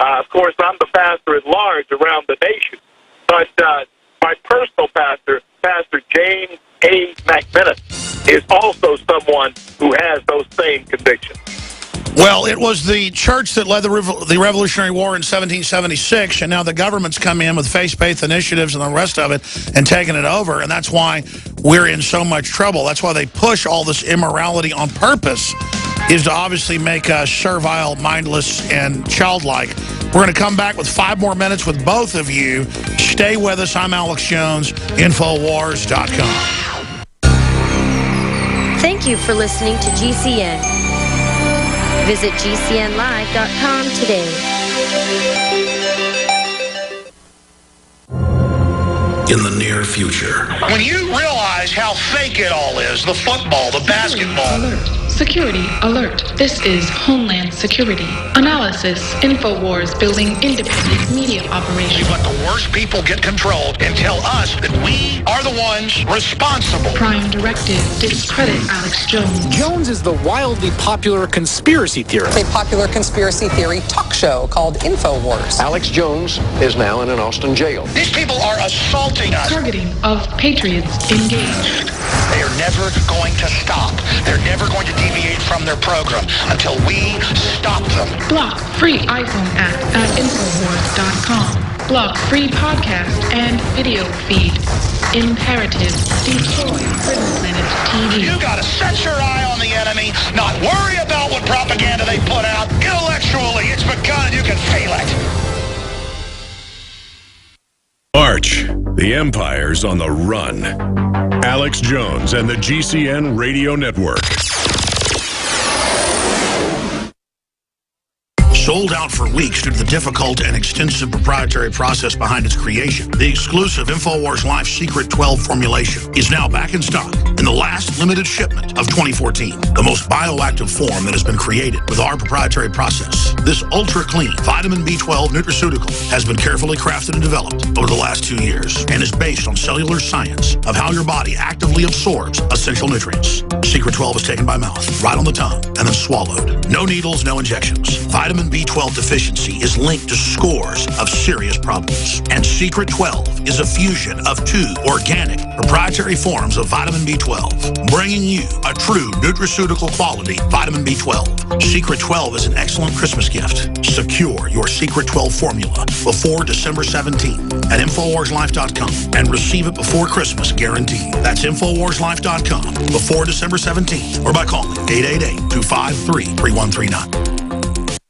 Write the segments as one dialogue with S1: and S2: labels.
S1: Of course, I'm the pastor at large around the nation, but my personal pastor, Pastor James A. McMinnis, is also someone who has those same convictions.
S2: Well, it was the church that led the Revolutionary War in 1776, and now the government's come in with faith-based initiatives and the rest of it and taken it over, and that's why we're in so much trouble. That's why they push all this immorality on purpose, is to obviously make us servile, mindless, and childlike. We're going to come back with 5 more minutes with both of you. Stay with us. I'm Alex Jones, Infowars.com.
S3: Thank you for listening to GCN. Visit GCNlive.com today.
S2: In the near future.
S4: When you realize how fake it all is, the football, the basketball.
S5: Alert. Security alert. This is Homeland Security. Analysis. InfoWars building independent media operations.
S4: You let the worst people get control and tell us that we are the ones responsible.
S5: Prime directive. Discredit Alex Jones.
S6: Jones is the wildly popular conspiracy theorist.
S7: A popular conspiracy theory talk show called InfoWars.
S8: Alex Jones is now in an Austin jail.
S4: These people are assaulting us.
S5: Targeting of patriots engaged.
S4: They are never going to stop. They're never going to deviate from their program until we stop them.
S5: Block free iPhone app at Infowars.com. Block free podcast and video feed. Imperative. Destroy Prison Planet TV.
S4: You gotta set your eye on the enemy, not worry about what propaganda they put out. Intellectually, it's begun. You can feel it.
S9: March. The Empire's on the run. Alex Jones and the GCN Radio Network.
S2: Sold out for weeks due to the difficult and extensive proprietary process behind its creation, the exclusive InfoWars Life Secret 12 formulation is now back in stock in the last limited shipment of 2014. The most bioactive form that has been created with our proprietary process. This ultra-clean vitamin B12 nutraceutical has been carefully crafted and developed over the last 2 years and is based on cellular science of how your body actively absorbs essential nutrients. Secret 12 is taken by mouth, right on the tongue, and then swallowed. No needles, no injections. Vitamin B12 deficiency is linked to scores of serious problems. And Secret 12 is a fusion of 2 organic proprietary forms of vitamin B12, bringing you a true nutraceutical quality vitamin B12. Secret 12 is an excellent Christmas gift. Secure your Secret 12 formula before December 17th at InfoWarsLife.com and receive it before Christmas guaranteed. That's InfoWarsLife.com before December 17th or by calling 888-253-3139.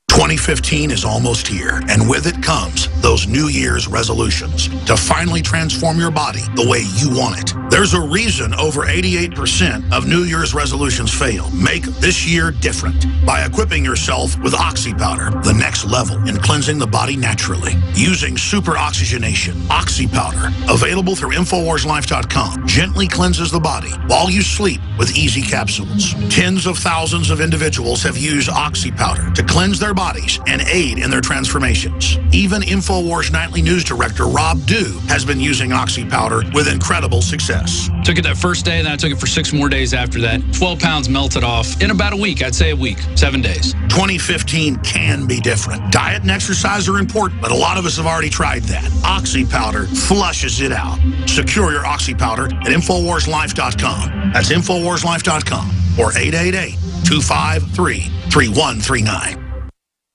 S2: 2015 is almost here, and with it comes those New Year's resolutions to finally transform your body the way you want it. There's a reason over 88% of New Year's resolutions fail. Make this year different by equipping yourself with Oxy Powder, the next level in cleansing the body naturally. Using super oxygenation, Oxy Powder, available through InfoWarsLife.com, gently cleanses the body while you sleep with easy capsules. Tens of thousands of individuals have used Oxy Powder to cleanse their bodies and aid in their transformations. Even InfoWars Nightly News Director Rob Dew has been using Oxy Powder with incredible success.
S10: Took it that first day, then I took it for 6 more days after that. 12 pounds melted off in about a week. I'd say a week, 7 days.
S2: 2015 can be different. Diet and exercise are important, but a lot of us have already tried that. Oxy Powder flushes it out. Secure your Oxy Powder at InfoWarsLife.com. That's InfoWarsLife.com or 888-253-3139.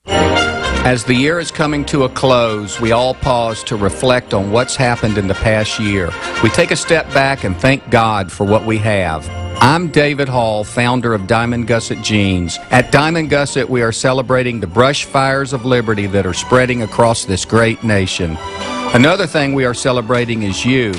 S11: As the year is coming to a close, we all pause to reflect on what's happened in the past year. We take a step back and thank God for what we have. I'm David Hall, founder of Diamond Gusset Jeans. At Diamond Gusset, we are celebrating the brush fires of liberty that are spreading across this great nation. Another thing we are celebrating is you.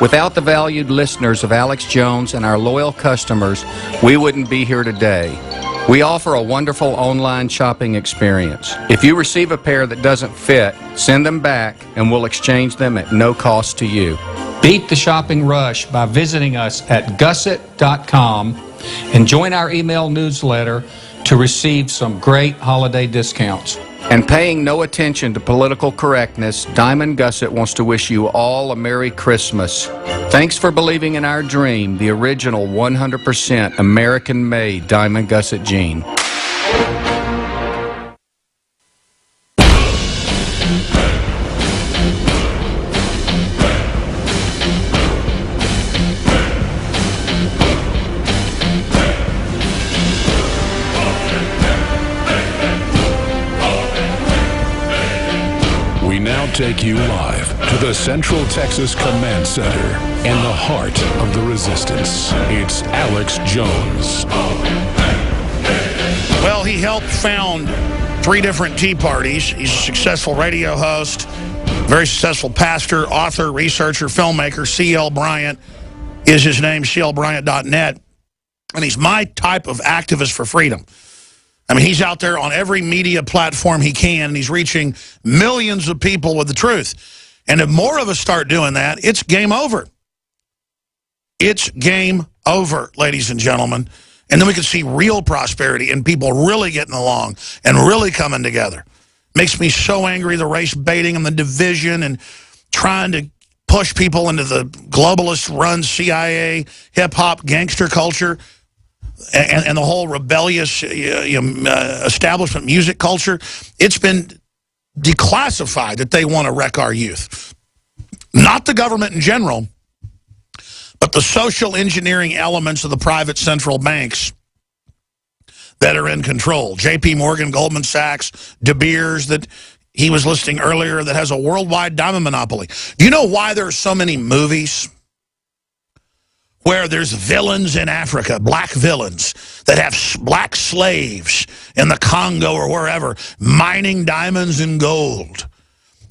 S11: Without the valued listeners of Alex Jones and our loyal customers, we wouldn't be here today. We offer a wonderful online shopping experience. If you receive a pair that doesn't fit, send them back and we'll exchange them at no cost to you. Beat the shopping rush by visiting us at gusset.com and join our email newsletter to receive some great holiday discounts. And paying no attention to political correctness, Diamond Gusset wants to wish you all a Merry Christmas. Thanks for believing in our dream, the original 100% American-made Diamond Gusset jean.
S9: take you live to the Central Texas Command Center in the heart of the resistance. It's Alex Jones.
S2: Well, he helped found 3 different Tea Parties. He's a successful radio host, very successful pastor, author, researcher, filmmaker. C.L. Bryant is his name, clbryant.net. And he's my type of activist for freedom. I mean, he's out there on every media platform he can, and he's reaching millions of people with the truth. And if more of us start doing that, it's game over. It's game over, ladies and gentlemen. And then we can see real prosperity and people really getting along and really coming together. Makes me so angry, the race baiting and the division and trying to push people into the globalist-run CIA, hip-hop, gangster culture, and the whole rebellious establishment music culture. It's been declassified that they want to wreck our youth. Not the government in general, but the social engineering elements of the private central banks that are in control. J.P. Morgan, Goldman Sachs, De Beers that he was listing earlier that has a worldwide diamond monopoly. Do you know why there are so many movies where there's villains in Africa, black villains, that have black slaves in the Congo or wherever, mining diamonds and gold?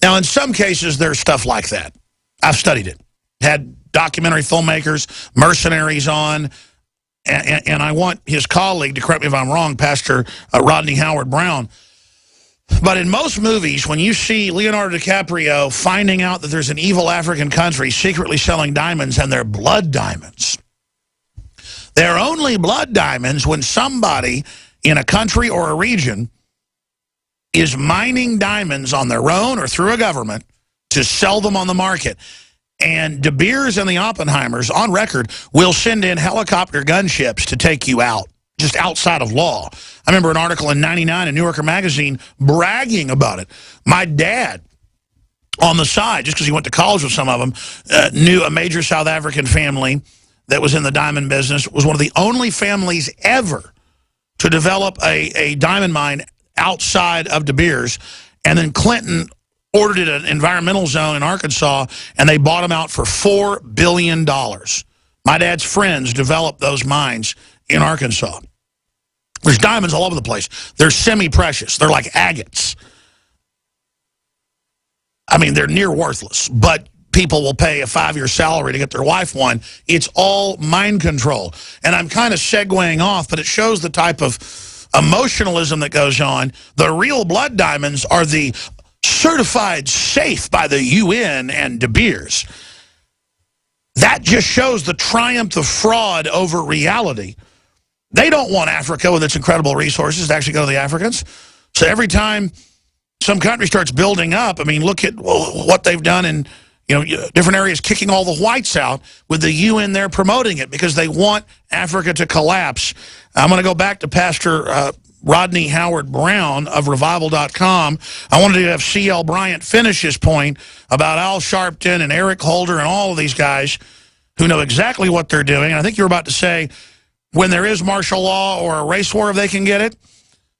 S2: Now, in some cases, there's stuff like that. I've studied it. Had documentary filmmakers, mercenaries on, and I want his colleague to correct me if I'm wrong, Pastor Rodney Browne. But in most movies, when you see Leonardo DiCaprio finding out that there's an evil African country secretly selling diamonds, and they're blood diamonds, they're only blood diamonds when somebody in a country or a region is mining diamonds on their own or through a government to sell them on the market. And De Beers and the Oppenheimers, on record, will send in helicopter gunships to take you out, just outside of law. I remember an article in '99 in New Yorker magazine bragging about it. My dad, on the side, just because he went to college with some of them, knew a major South African family that was in the diamond business, was one of the only families ever to develop a diamond mine outside of De Beers. And then Clinton ordered it an environmental zone in Arkansas, and they bought them out for $4 billion. My dad's friends developed those mines in Arkansas. There's diamonds all over the place. They're semi-precious. They're like agates. I mean, they're near worthless, but people will pay a 5-year salary to get their wife one. It's all mind control. And I'm kind of segueing off, but it shows the type of emotionalism that goes on. The real blood diamonds are the certified safe by the UN and De Beers. That just shows the triumph of fraud over reality. They don't want Africa with its incredible resources to actually go to the Africans. So every time some country starts building up, I mean, look at what they've done in different areas, kicking all the whites out with the UN there promoting it because they want Africa to collapse. I'm going to go back to Pastor Rodney Browne of Revival.com. I wanted to have C.L. Bryant finish his point about Al Sharpton and Eric Holder and all of these guys who know exactly what they're doing. And I think you're about to say, when there is martial law or a race war, if they can get it,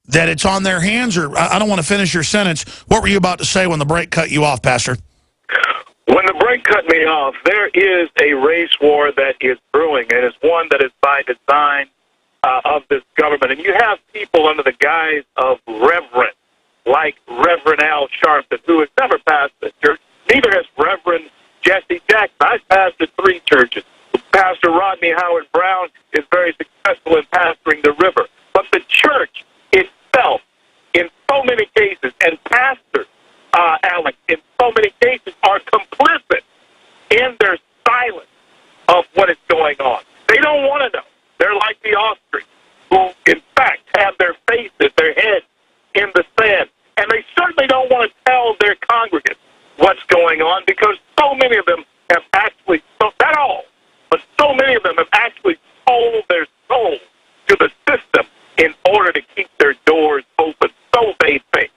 S2: that it's on their hands? Or I don't want to finish your sentence. What were you about to say when the break cut you off, Pastor?
S1: When the break cut me off, there is a race war that is brewing, and it's one that is by design of this government. And you have people under the guise of reverend, like Reverend Al Sharpton, who has never pastored a church. Neither has Reverend Jesse Jackson. I've pastored 3 churches. Pastor Rodney Browne is very successful in pastoring the river. But the church itself, in so many cases, and pastors, Alex, in so many cases, are complicit in their silence of what is going on. They don't want to know. They're like the ostrich, who, in fact, have their faces, their heads in the sand. And they certainly don't want to tell their congregants what's going on, because so many of them have actually, not all, but so many of them have actually sold their soul to the system in order to keep their doors open. So they think.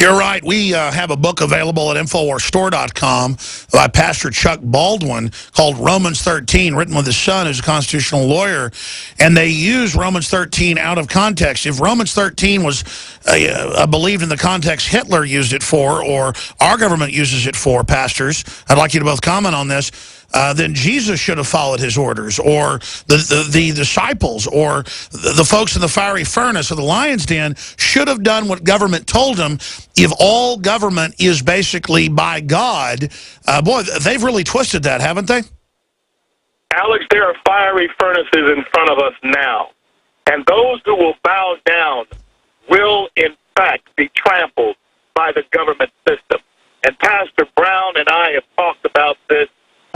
S2: You're right. We have a book available at InfoWarsStore.com by Pastor Chuck Baldwin called Romans 13, written with his son, who's a constitutional lawyer. And they use Romans 13 out of context. If Romans 13 was believed in the context Hitler used it for, or our government uses it for, pastors, I'd like you to both comment on this, then Jesus should have followed his orders, or the disciples, or the folks in the fiery furnace or the lion's den should have done what government told them. If all government is basically by God, boy, they've really twisted that, haven't they?
S1: Alex, there are fiery furnaces in front of us now, and those who will bow down will, in fact, be trampled by the government system. And Pastor Browne and I have talked about this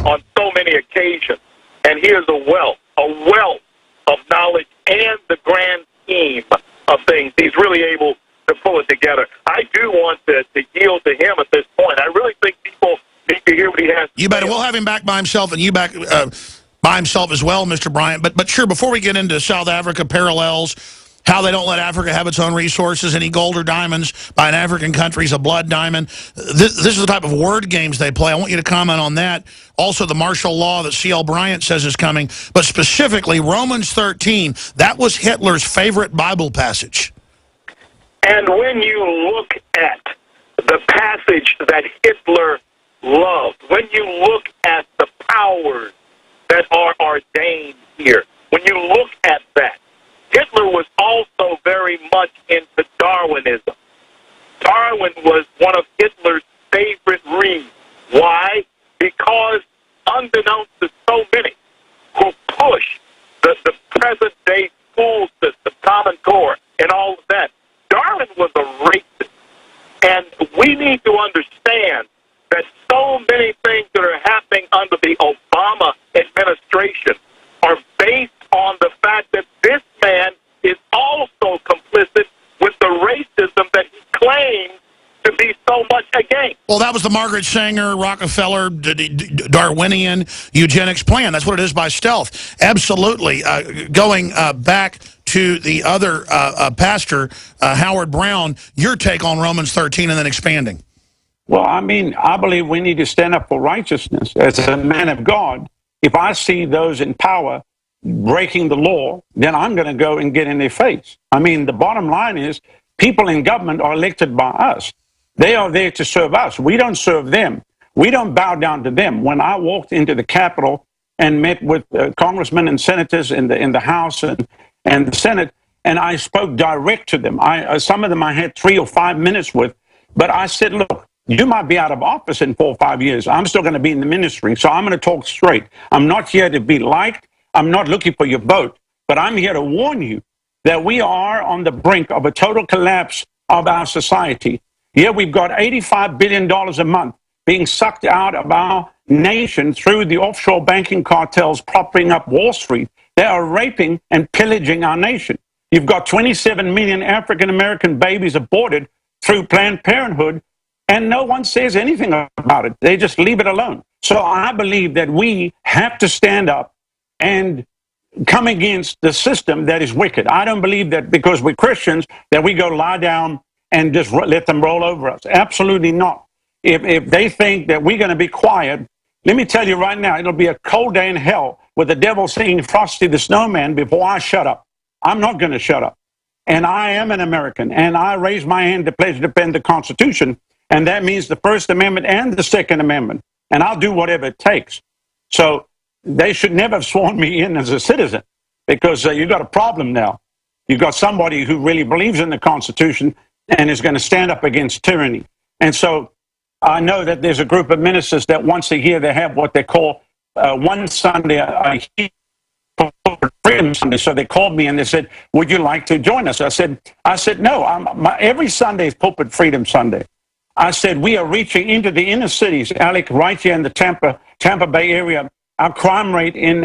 S1: on so many occasions. And here's a wealth of knowledge and the grand scheme of things. He's really able to pull it together. I do want to yield to him at this point. I really think people need to hear what he has to
S2: You better. We'll have him back by himself, and you back by himself as well, Mr. Bryant. But sure, before we get into South Africa parallels, how they don't let Africa have its own resources, any gold or diamonds by an African country is a blood diamond. This is the type of word games they play. I want you to comment on that. Also, the martial law that C.L. Bryant says is coming. But specifically, Romans 13, that was Hitler's favorite Bible passage.
S1: And when you look at the passage that Hitler loved, when you look at the powers that are ordained here, when you look at that, Hitler was also very much into Darwinism. Darwin was one of Hitler's favorite reads. Why? Because unbeknownst to so many who push the present-day school system, Common Core, and all of that, Darwin was a racist. And we need to understand that so many things that are happening under the Obama administration are based on the fact that this man is also complicit with the racism that he claims to be so much against.
S2: Well, that was the Margaret Sanger, Rockefeller, Darwinian eugenics plan. That's what it is by stealth. Absolutely. Going back to the other pastor, Howard Browne, your take on Romans 13 and then expanding.
S12: Well, I mean, I believe we need to stand up for righteousness. As a man of God, if I see those in power breaking the law, then I'm going to go and get in their face. I mean, the bottom line is people in government are elected by us. They are there to serve us. We don't serve them. We don't bow down to them. When I walked into the Capitol and met with congressmen and senators in the House and the Senate, and I spoke direct to them. Some of them I had 3 or 5 minutes with, but I said, look, you might be out of office in 4 or 5 years. I'm still going to be in the ministry, so I'm going to talk straight. I'm not here to be liked. I'm not looking for your vote, but I'm here to warn you that we are on the brink of a total collapse of our society. Yeah, we've got $85 billion a month being sucked out of our nation through the offshore banking cartels propping up Wall Street. They are raping and pillaging our nation. You've got 27 million African-American babies aborted through Planned Parenthood, and no one says anything about it. They just leave it alone. So I believe that we have to stand up and come against the system that is wicked. I don't believe that because we're Christians that we go lie down and just let them roll over us. Absolutely not. If they think that we're going to be quiet, let me tell you right now, it'll be a cold day in hell with the devil singing Frosty the Snowman before I shut up. I'm not going to shut up. And I am an American, and I raise my hand to pledge to defend the Constitution, and that means the First Amendment and the Second Amendment, and I'll do whatever it takes. So they should never have sworn me in as a citizen, because you've got a problem now. You've got somebody who really believes in the Constitution and is going to stand up against tyranny. And so I know that there's a group of ministers that once a year they have what they call one Sunday a year, Freedom Sunday. So they called me and they said, would you like to join us? I said no, every Sunday is Pulpit Freedom Sunday. I said, we are reaching into the inner cities, Alec, right here in the Tampa Bay area. Our crime rate in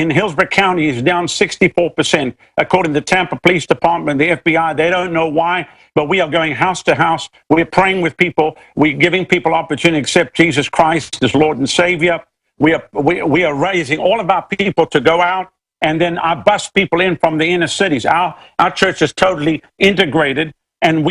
S12: Hillsborough County is down 64%, according to the Tampa Police Department, the FBI. They don't know why, but we are going house to house. We're praying with people. We're giving people opportunity to accept Jesus Christ as Lord and Savior. We are raising all of our people to go out, and then I bus people in from the inner cities. Our church is totally integrated, and